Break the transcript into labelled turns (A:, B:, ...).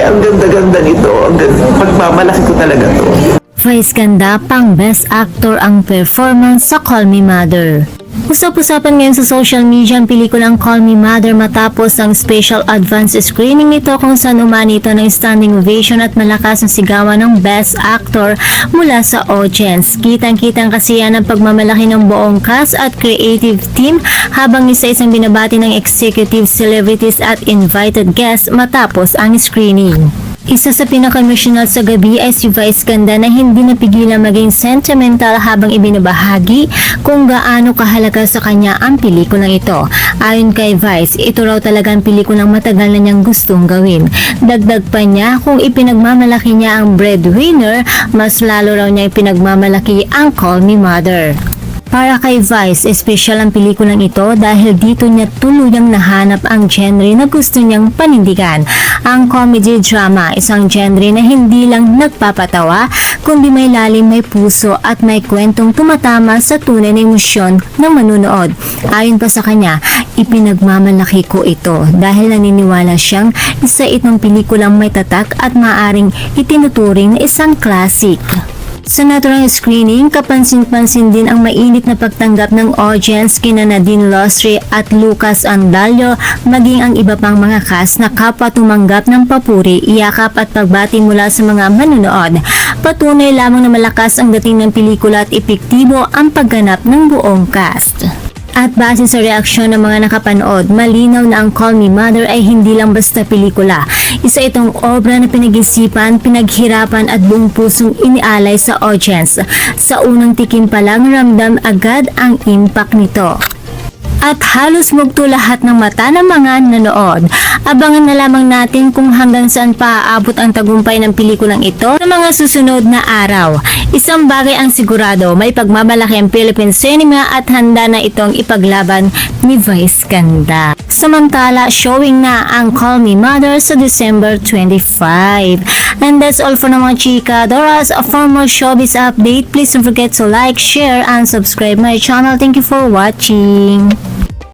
A: ang ganda-ganda nito. Ang ganda. Pagmamalaki ko talaga to.
B: Vice ganda pang Best Actor ang performance sa Call Me Mother. Usap-usapan ngayon sa social media ang pelikulang Call Me Mother matapos ang special advance screening nito kung saan umani ito ng standing ovation at malakas ang sigawan ng Best Actor mula sa audience. Kitang-kitang kasiyahan ang pagmamalaki ng buong cast at creative team habang isa-isang binabati ng executive celebrities at invited guests matapos ang screening. Isa sa pinaka-emotional sa gabi ay si Vice Ganda na hindi napigilan maging sentimental habang ibinabahagi kung gaano kahalaga sa kanya ang pelikulang ito. Ayon kay Vice, ito raw talaga ang pelikulang matagal na niyang gustong gawin. Dagdag pa niya, kung ipinagmamalaki niya ang breadwinner, mas lalo raw niya ipinagmamalaki ang Call Me Mother. Para kay Vice, espesyal ang pelikulang ito dahil dito niya tuluyang nahanap ang genre na gusto niyang panindigan. Ang comedy drama, isang genre na hindi lang nagpapatawa, kundi may lalim, may puso at may kwentong tumatama sa tunay na emosyon ng manunood. Ayon pa sa kanya, ipinagmamalaki ko ito dahil naniniwala siyang isa itong pelikulang may tatak at maaring itinuturing na isang classic. Sa naturang screening, kapansin-pansin din ang mainit na pagtanggap ng audience kina Nadine Lostre at Lucas Andalio, maging ang iba pang mga cast na kapwa tumanggap ng papuri, iyakap at pagbati mula sa mga manunood. Patunay lamang na malakas ang dating ng pelikula at epektibo ang pagganap ng buong cast. At base sa reaksyon ng mga nakapanood, malinaw na ang Call Me Mother ay hindi lang basta pelikula. Isa itong obra na pinag-isipan, pinaghirapan at buong pusong inialay sa audience. Sa unang tikim pa lang, ramdam agad ang impact nito. At halos mugto lahat ng mata ng mga nanood. Abangan na lamang natin kung hanggang saan pa aabot ang tagumpay ng pelikulang ito sa mga susunod na araw. Isang bagay ang sigurado, may pagmamalaki ang Philippine cinema at handa na itong ipaglaban ni Vice Ganda. Samantala, showing na ang Call Me Mother sa December 25. And that's all for mga chika. Doras, for more showbiz update, please don't forget to like, share, and subscribe my channel. Thank you for watching.